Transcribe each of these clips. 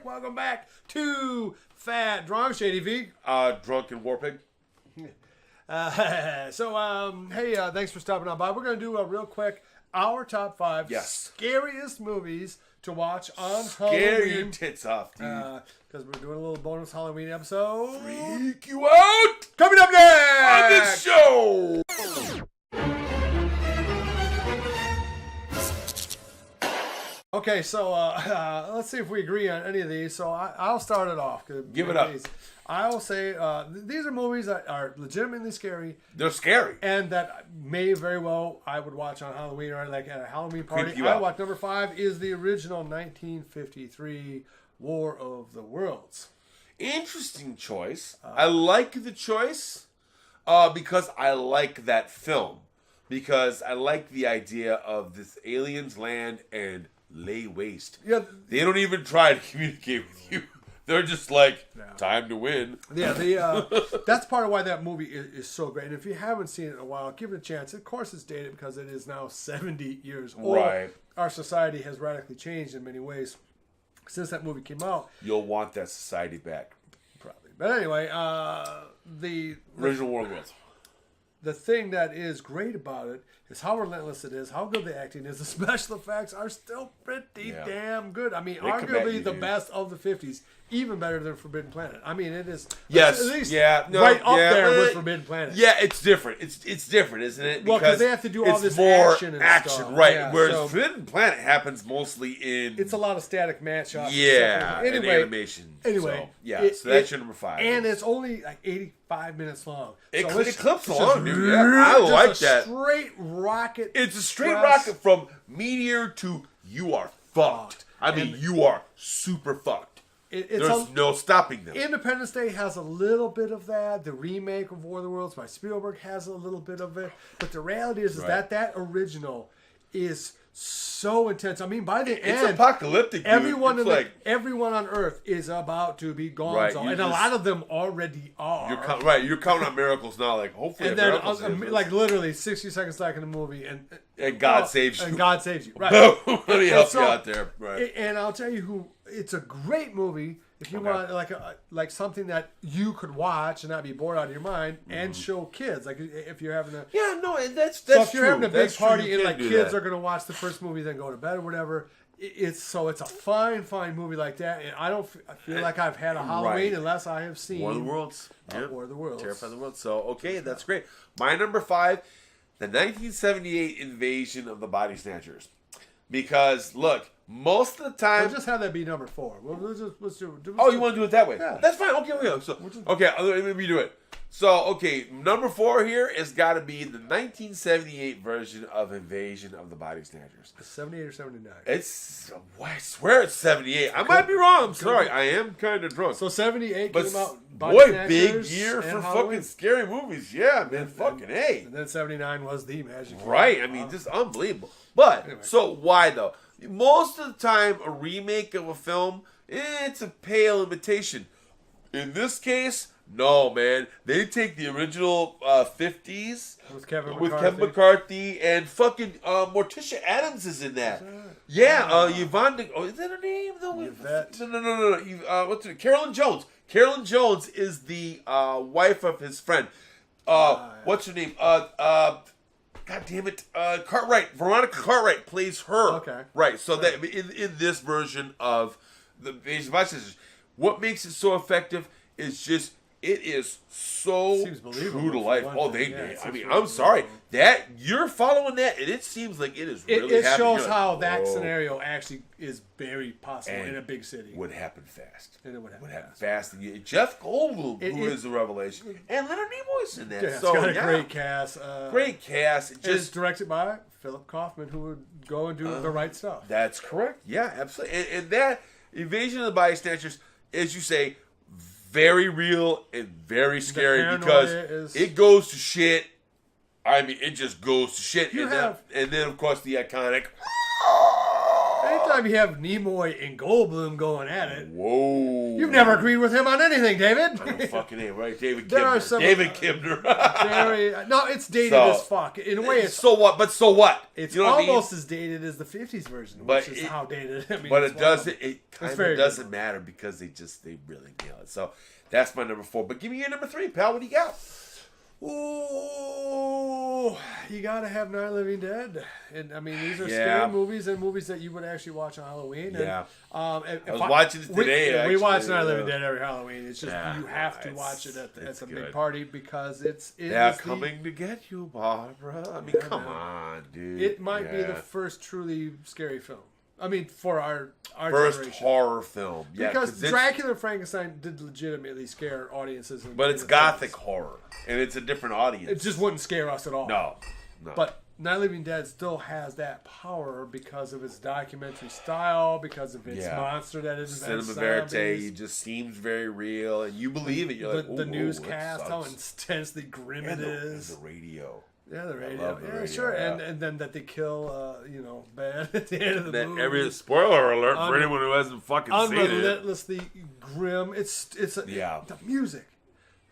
Welcome back to Fat Drunk Shady V. Drunken Warpig. Hey, thanks for stopping on by. We're going to do a real quick, our top 5 scariest movies to watch on Halloween. Scare your tits off, dude. Because we're doing a little bonus Halloween episode. Freak you out! Coming up next! On this show! Okay, so let's see if we agree on any of these. So I'll start it off. Give it up. I will say these are movies that are legitimately scary. They're scary. And that may very well I would watch on Halloween or like at a Halloween party. Creep you out. Watch number 5 is the original 1953 War of the Worlds. Interesting choice. I like the choice because I like that film. Because I like the idea of this aliens land and lay waste. Yeah, they don't even try to communicate with you. They're just like, time to win. Yeah, that's part of why that movie is so great. And if you haven't seen it in a while, give it a chance. Of course, it's dated because it is now 70 years old. Right. Our society has radically changed in many ways since that movie came out. You'll want that society back. Probably. But anyway, the original War of the Worlds. The thing that is great about it is how relentless it is, how good the acting is. The special effects are still pretty damn good. I mean, arguably the best of the 50s, even better than Forbidden Planet. I mean, it is yes, at least right up there with Forbidden Planet. Yeah, it's different. It's different, isn't it? Well, because they have to do all this more action and stuff. Right. Yeah, whereas Forbidden Planet happens mostly in... It's a lot of static matchups. Yeah, and animation. Anyway. So that's your number 5. And it's only like 85 minutes long. It clips along, dude. Yeah, I like that. Straight rocket. It's a straight rocket from meteor to you are fucked. I mean, you are super fucked. There's no stopping them. Independence Day has a little bit of that. The remake of War of the Worlds by Spielberg has a little bit of it. But the reality is that original is so intense. I mean, by the end, it's apocalyptic. Dude. Everyone on Earth is about to be gone, right, and a lot of them already are. You're counting on miracles now. Like hopefully, and then like literally 60 seconds back in the movie, and God saves you. And God saves you. Right. Let me help you out there. Right. And I'll tell you it's a great movie. If you want like something that you could watch and not be bored out of your mind and show kids, like if you're having and that's so if you're having a big party true. and like kids are gonna watch the first movie then go to bed or whatever, it's a fine movie like that. And I feel like I've had a Halloween unless I have seen War of the Worlds. War of the Worlds. Terrify the World. So that's great. My number 5, the 1978 Invasion of the Body Snatchers, because look. Most of the time... We'll just have that be number 4. Let's do you want to do it that way? Yeah. That's fine. Okay. Let me do it. So, number 4 here has got to be the 1978 version of Invasion of the Body Snatchers. 78 or 79? I swear it's 78. I might be wrong. I'm sorry. I am kind of drunk. So 78 came out. Big year for fucking scary movies. Yeah, man. Fucking A. And then 79 was the magic. Right. I mean, just unbelievable. But, anyway. So why though? Most of the time, a remake of a film, it's a pale imitation. In this case, no, man. They take the original 50s with Kevin McCarthy and fucking Morticia Adams is in that. Yeah, Yvonne. Is that her name though? Yvette. No. What's her name? Carolyn Jones. Carolyn Jones is the wife of his friend. What's her name? God damn it, Cartwright. Veronica Cartwright plays her. Okay. Right. So that in this version of the Invasion of the Body Snatchers, what makes it so effective is just it is so true to life. I mean, I'm sorry that you're following that, and it seems like it is really. It shows how that scenario actually is very possible in a big city. Would happen fast. And it would happen fast. And Jeff Goldblum, who is a revelation, and Leonard Nimoy's in that. Yeah, so it's got a great cast. Great cast. It's directed by Philip Kaufman, who would go and do the right stuff. That's correct. Yeah, absolutely. And that Invasion of the Body Snatchers, as you say, very real and very scary because it goes to shit. I mean, it just goes to shit. And then, of course, the iconic. Ain't Anytime you have Nimoy and Goldblum going at it, whoa, you've never agreed with him on anything, David. I'm fucking A, right? David There are Kibner. some, David Kibner. No, it's dated as fuck. In a way, it's so what? But so what? It's almost as dated as the '50s version, which is how dated. I mean, but it doesn't. It kind of doesn't good. Matter because they really nail it. So that's my number 4. But give me your number 3, pal. What do you got? Ooh, you gotta have Night of the Living Dead, and I mean these are scary movies and movies that you would actually watch on Halloween. Yeah, and, I was watching it today. We watch Night of the Living Dead every Halloween. It's just you have to watch it at the big party because they're coming to get you, Barbara. I mean, come on, dude. It might be the first truly scary film. I mean, for our first generation. horror film, because Dracula and Frankenstein did legitimately scare audiences. But it's gothic horror, and it's a different audience. It just wouldn't scare us at all. No. But Night of the Living Dead still has that power because of its documentary style, because of its monster that is Cinema Verite. It just seems very real, and you believe it. You're the newscast, how intensely grim it is. The radio. Yeah, the radio. Yeah, sure. And then that they kill, bad at the end of the movie. Every spoiler alert for anyone who hasn't fucking seen it. Unrelentlessly grim. It's the music.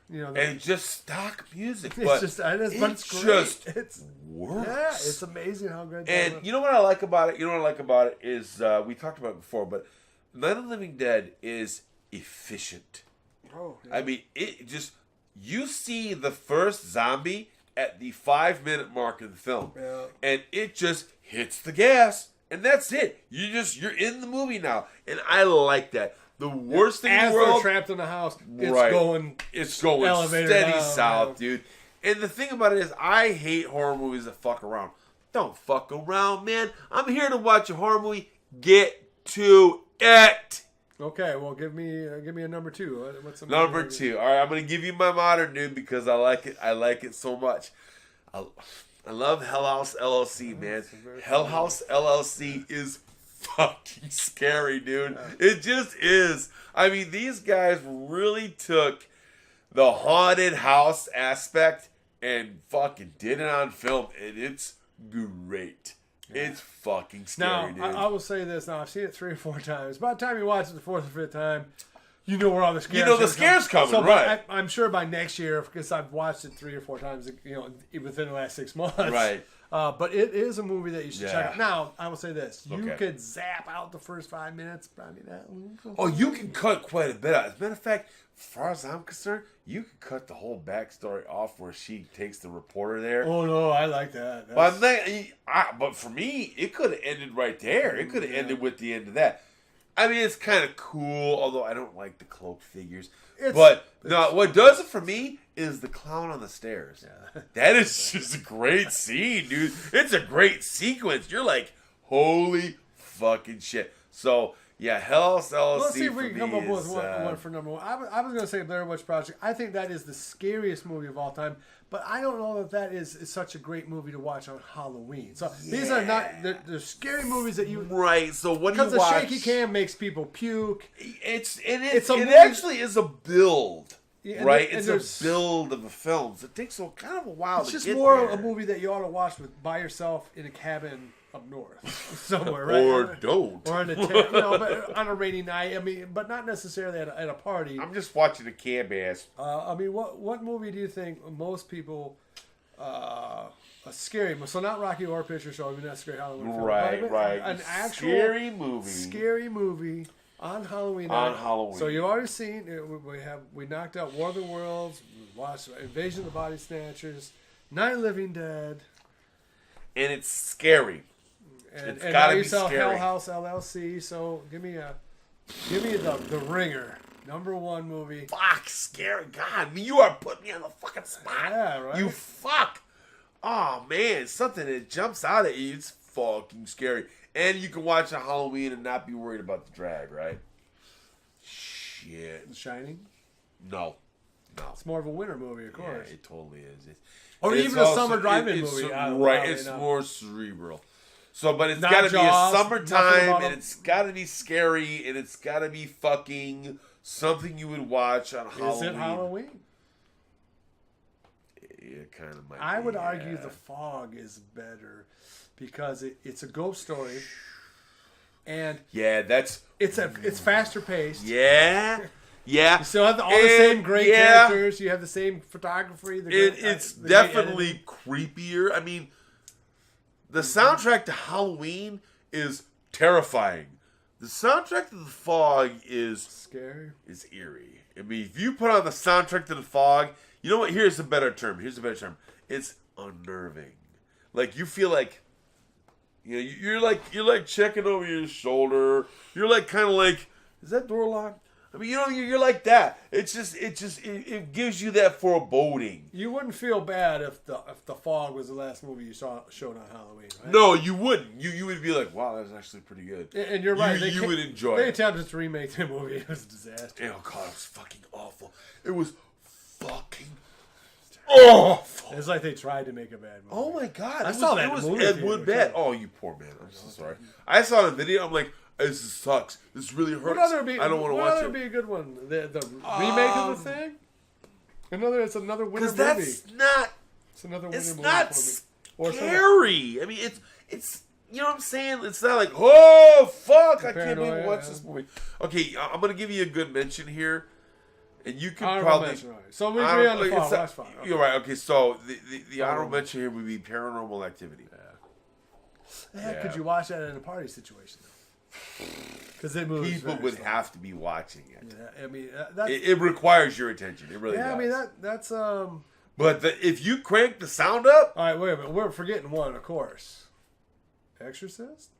And it's just stock music. But it's great. It works. Yeah, it's amazing how good. And you know what I like about it? Is we talked about it before, but Night of the Living Dead is efficient. Oh, yeah. I mean, you see the first zombie at the 5-minute mark of the film, and it just hits the gas, and that's it. You're in the movie now, and I like that. The worst thing in the world, they're trapped in the house, it's going steady south, dude. And the thing about it is, I hate horror movies that fuck around. Don't fuck around, man. I'm here to watch a horror movie. Get to it. Okay, well, give me a number 2. What's number 2? All right, I'm gonna give you my modern dude because I like it. I like it so much. I love Hell House LLC, man. Hell House LLC is fucking scary, dude. It just is. I mean, these guys really took the haunted house aspect and fucking did it on film, and it's great. It's fucking scary, dude. I will say this. Now, I've seen it 3 or 4 times. By the time you watch it the 4th or 5th time, you know where all the scares You know the scares coming, so, right. I'm sure by next year, because I've watched it 3 or 4 times, within the last 6 months. Right. But it is a movie that you should check out. Now, I will say this. You could zap out the first 5 minutes. You can cut quite a bit out. As a matter of fact, as far as I'm concerned, you could cut the whole backstory off where she takes the reporter there. Oh, no, I like that. But for me, it could have ended right there. It could have ended with the end of that. I mean, it's kind of cool, although I don't like the cloaked figures. What does it for me is the clown on the stairs. Yeah. That is just a great scene, dude. It's a great sequence. You're like, holy fucking shit. So, yeah, Hell House LLC. Let's see if we can come up with one for number 1. I was going to say Blair Witch Project. I think that is the scariest movie of all time. But I don't know that is such a great movie to watch on Halloween. So these are not they're scary movies that you right. So what do you watch? Because the shaky cam makes people puke. It actually is a build, right? It's a build of a film. So it takes kind of a while. It's just more a movie that you ought to watch by yourself in a cabin up north somewhere, right? Or don't. Or but on a rainy night. I mean, but not necessarily at a party. I'm just watching a cab ass. I mean, what movie do you think most people a scary movie? So not Rocky Horror Picture Show. I mean, that's scary Halloween film. Right. An actual scary movie on Halloween. Halloween. So you've already seen. We knocked out War of the Worlds. We watched Invasion of the Body Snatchers, Night of the Living Dead, and it's scary. It's gotta be scary. Hell House LLC. So give me the Ringer, number 1 movie. Fuck, scary. God, I mean, you are putting me on the fucking spot. Yeah, right. You fuck. Oh man, something that jumps out at you. It's fucking scary. And you can watch a Halloween and not be worried about the drag, right? Shit. The Shining. No. It's more of a winter movie, of course. Yeah, it totally is. Or even a summer drive-in movie. Right, it's more cerebral. So, but it's got to be a summertime, and it's got to be scary, and it's got to be fucking something you would watch on Halloween. Is it Halloween? It kind of might I would argue The Fog is better because it's a ghost story. And it's faster paced. Yeah. Yeah. You still have all the same great characters. You have the same photography. It's definitely creepier. I mean, the soundtrack to Halloween is terrifying. The soundtrack to The Fog is scary. Is eerie. I mean, if you put on the soundtrack to The Fog, you know what? Here's a better term. It's unnerving. Like you feel like, you're like checking over your shoulder. You're like kind of like, is that door locked? I mean, you're like that. It gives you that foreboding. You wouldn't feel bad if the Fog was the last movie you showed on Halloween, right? No, you wouldn't. You would be like, wow, that's actually pretty good. And you're right. You would enjoy They it. attempted to remake the movie. It was a disaster. Oh, God, it was fucking awful. It was fucking awful. It's like they tried to make a bad movie. Oh, my God. I saw that movie. Ed Wood bad. Oh, you poor man. I'm so sorry. I saw the video. I'm like, this sucks. This really hurts. I don't want to watch it. What would be a good one? The remake of the thing? It's another winner movie. Because that's not... It's another winner movie. It's not scary. I mean, it's... You know what I'm saying? It's not like, oh, fuck, I can't believe watch this movie. Okay, I'm going to give you a good mention here. And you can probably... So we agree on the Fog. That's fine. Okay. You're right. Okay, so the honorable mention here would be Paranormal Activity. Yeah. Could you watch that in a party situation? Because people would have to be watching it. Yeah, I mean, it requires your attention. It really does. I mean, that's But if you crank the sound up... All right, wait a minute. We're forgetting one, of course. Exorcist?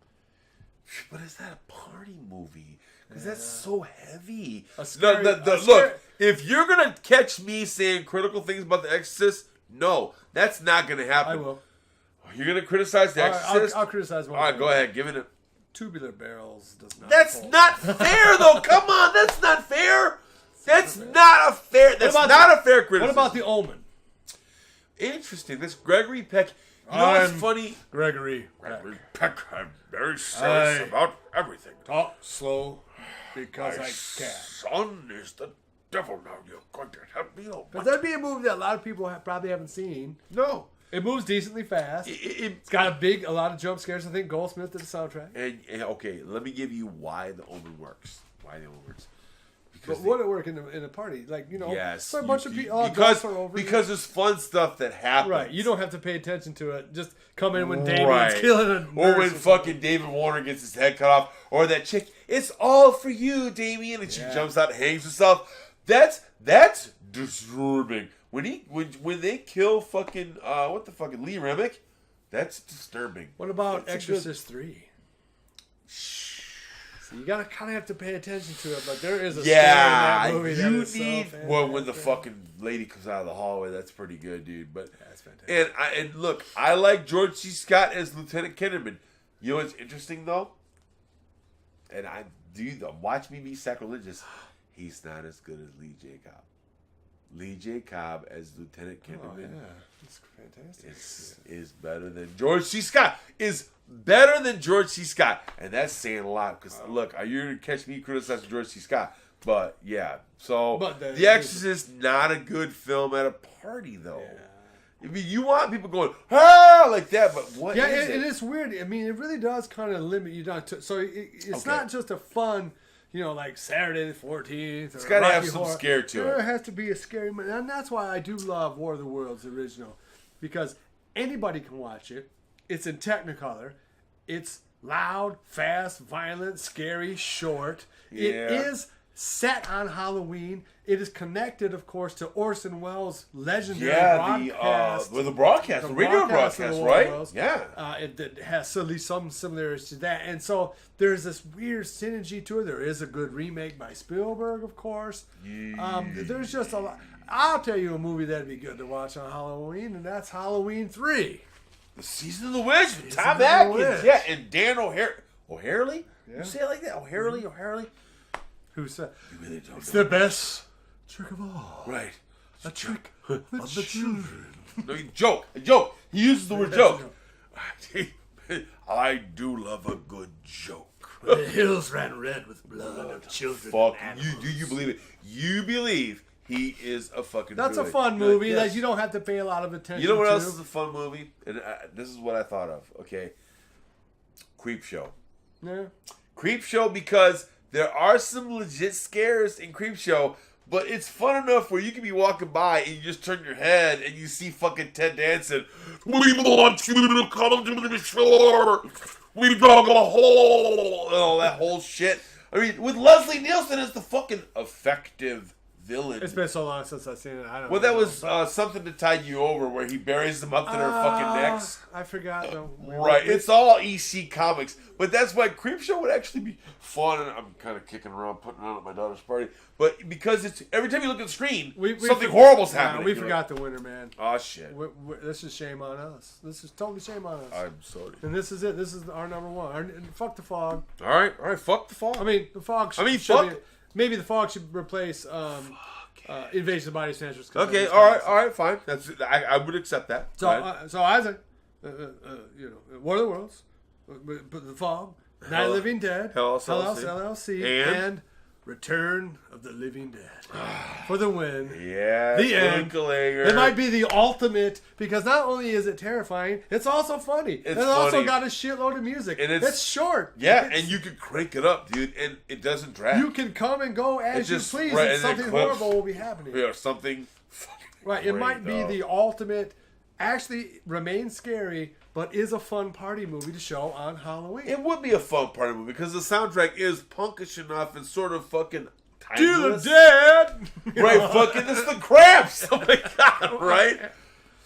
But is that a party movie? Because that's so heavy. Look, if you're going to catch me saying critical things about The Exorcist, no, that's not going to happen. I will. You're going to criticize The Exorcist? I'll criticize one. All right, go ahead. Give it a... Tubular Barrels does not. That's not fair, though. Come on, that's not fair. That's not a fair. That's not a fair criticism. What about The Omen? Interesting. That's Gregory Peck. You know what's funny? Gregory Peck. I'm very serious about everything. Talk slow, because I can. Son is the devil now. You're going to help me out. Because that'd be a movie that a lot of people probably haven't seen. No. It moves decently fast. It's got a lot of jump scares. I think Goldsmith did the soundtrack. And okay, let me give you why The Omen works. But would it work in a party? Like, yes, so a bunch of people. Because there's fun stuff that happens. Right, you don't have to pay attention to it. Just come in when Damien's killing a or when fucking David Warner gets his head cut off, or that chick. It's all for you, Damien, and she jumps out and hangs herself. That's disturbing. When they kill fucking Lee Remick, that's disturbing. What about Exorcist 3? So you gotta kind of have to pay attention to it, but there is a story in that movie that is when the fucking lady comes out of the hallway, that's pretty good, dude. But that's fantastic. And look, I like George C. Scott as Lieutenant Kinderman. You know what's interesting though? And watch me be sacrilegious. He's not as good as Lee J. Cobb. Lee J. Cobb as Lieutenant Kinderman. Oh, yeah. That's fantastic. Is better than George C. Scott. Is better than George C. Scott. And that's saying a lot. Because, look, you're going to catch me criticizing George C. Scott. But, yeah. So, The Exorcist, not a good film at a party, though. Yeah. I mean, you want people going, like that, but what is it? It is weird. I mean, it really does kind of limit you down to... So, it's not just a fun... like Saturday the 14th. It's got to have some scare to it. There has to be a scary... And that's why I do love War of the Worlds original. Because anybody can watch it. It's in Technicolor. It's loud, fast, violent, scary, short. Yeah. It is set on Halloween. It is connected, of course, to Orson Welles' legendary broadcast. The radio broadcast, right? It has at least some similarities to that. And so there's this weird synergy to it. There is a good remake by Spielberg, of course. There's just a lot. I'll tell you a movie that'd be good to watch on Halloween, and that's Halloween 3. The Season of the Witch with Tom Atkins. Yeah, and Dan O'Harely? Yeah. You say it like that? O'Harely? Who said? You really don't it's the best trick of all. Right. A trick of the children. No, joke. He uses the word joke. I do love a good joke. The hills ran red with blood of children. Fuck you believe it? You believe he is a fucking. That's a fun movie that you don't have to pay a lot of attention to. You know what else is a fun movie? And this is what I thought of. Okay, Creep Show. Yeah. Creepshow, because there are some legit scares in Creepshow, but it's fun enough where you can be walking by and you just turn your head and you see fucking Ted Danson. We want you to come to the shore. We dug a hole. Oh, that whole shit. I mean, with Leslie Nielsen as the fucking effective villain. It's been so long since I've seen it. I don't know. Well, that was something to tide you over, where he buries them up to their fucking necks. I forgot. Right. It's all EC Comics. But that's why Creepshow would actually be fun. And I'm kind of kicking around, putting it on at my daughter's party. But because it's every time you look at the screen, something horrible's happening. We forgot the winner, man. Oh, shit. This is shame on us. This is totally shame on us. I'm sorry. And this is it. This is our number one. Fuck the fog. All right. Fuck the fog. I mean, the fog should maybe the fog should replace Invasion of the Body Snatchers. Okay, all right, fine. I would accept that. So I think, War of the Worlds, the Fog, Night of the Living Dead, Hell House LLC, and Return of the Living Dead for the win. Yeah, the end. It might be the ultimate, because not only is it terrifying, it's also funny. It's also got a shitload of music. And it's short. Yeah, and you can crank it up, dude, and it doesn't drag. You can come and go as you please, and something horrible will be happening. Yeah, something. Right, it might be the ultimate. Actually, remains scary, but is a fun party movie to show on Halloween. It would be a fun party movie because the soundtrack is punkish enough and sort of fucking timeless. To the dead! Right, fucking, this is the Cramps! Oh my god, right?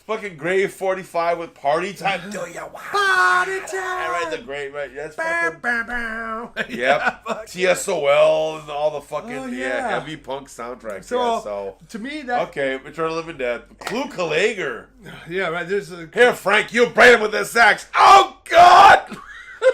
Fucking Grave 45 with Party Time. Do you want Party Time? Right, the great, right? Yes, fucking... Yep. TSOL and all the fucking heavy punk soundtrack. So to me, that... Okay, Return of the Living Dead. Clue Kalager. Yeah, right, there's a... Here, Frank, you braid him with the sax. Oh, God!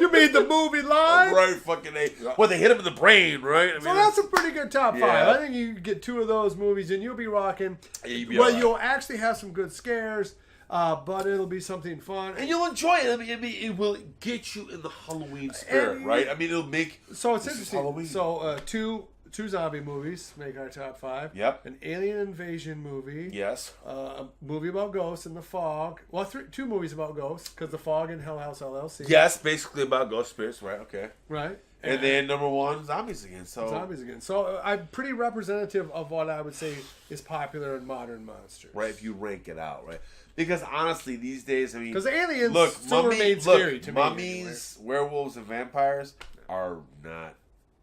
You mean the movie live? Right, fucking A. Well, they hit him in the brain, right? I mean, so that's a pretty good top five. I think you get two of those movies and you'll be rocking. Yeah, you'll actually have some good scares, but it'll be something fun. And you'll enjoy it. I mean, it will get you in the Halloween spirit, right? I mean, it'll make... So it's interesting. Halloween. So two zombie movies make our top five. Yep. An alien invasion movie. Yes. A movie about ghosts and the fog. Well, two movies about ghosts, because the Fog and Hell House LLC. Yes, basically about ghost spirits, right? Okay. Right. And then number one, zombies again. So I'm pretty representative of what I would say is popular in modern monsters. Right, if you rank it out, right? Because honestly, these days, I mean... Because aliens still remain scary to me. Mummies, werewolves, and vampires are not...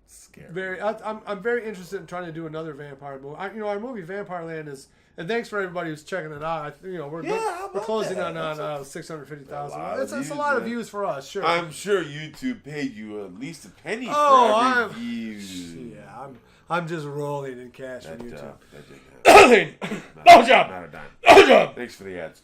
scary. I'm very interested in trying to do another vampire movie. Our movie Vampireland is, and thanks for everybody who's checking it out. We're closing on 650,000. It's a lot of views for us. Sure, I'm sure YouTube paid you at least a penny for every view. Yeah, I'm just rolling in cash from YouTube. No job. Not a dime. No job. Thanks for the ads.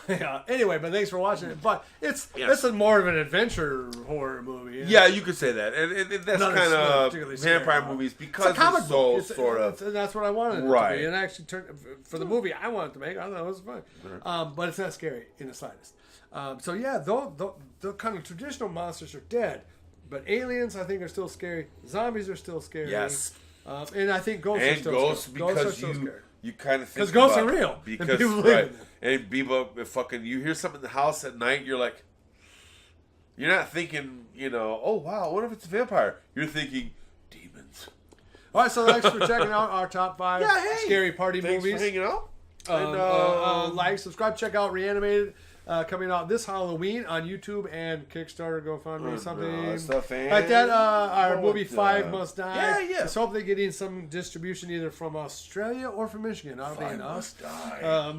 Yeah. Anyway, but thanks for watching it. But it's more of an adventure horror movie. Yeah, you could say that, and that's kind of vampire movies because it's so sort of. That's what I wanted it to be, and actually for the movie I wanted to make. I thought it was fun, but it's not scary in the slightest. So yeah, the kind of traditional monsters are dead, but aliens I think are still scary. Zombies are still scary. Yes, and I think ghosts are still scary. Ghosts are still scary. You kind of think because ghosts are real. Because and people, fucking, you hear something in the house at night, you're like, you're not thinking, oh wow, what if it's a vampire? You're thinking demons. All right, so thanks for checking out our top five scary party movies. Thanks for hanging out. Like, subscribe, check out Reanimated. Coming out this Halloween on YouTube and Kickstarter, GoFundMe, something like that. Our movie Five Must Die. Yeah. Let's hope they're getting some distribution either from Australia or from Michigan. Five Must Die.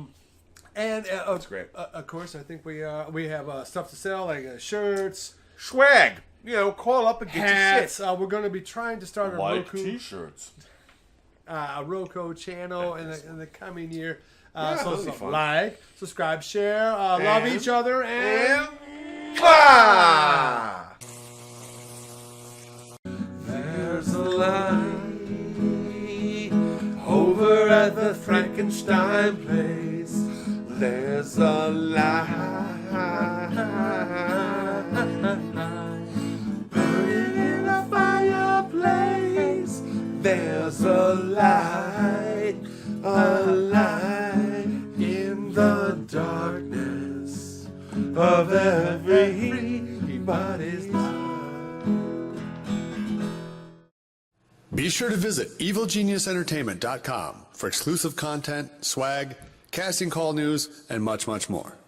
And that's great. Of course, I think we have stuff to sell like shirts, swag. Call up and get hats. your shit. We're going to be trying to start a Roku T-shirts, a Roku channel in the coming year. So like, subscribe, share, love each other, and there's a line over at the Frankenstein place. There's a line burning in the fireplace. There's a light, in the darkness of everybody's life. Be sure to visit evilgeniusentertainment.com for exclusive content, swag, casting call news, and much, much more.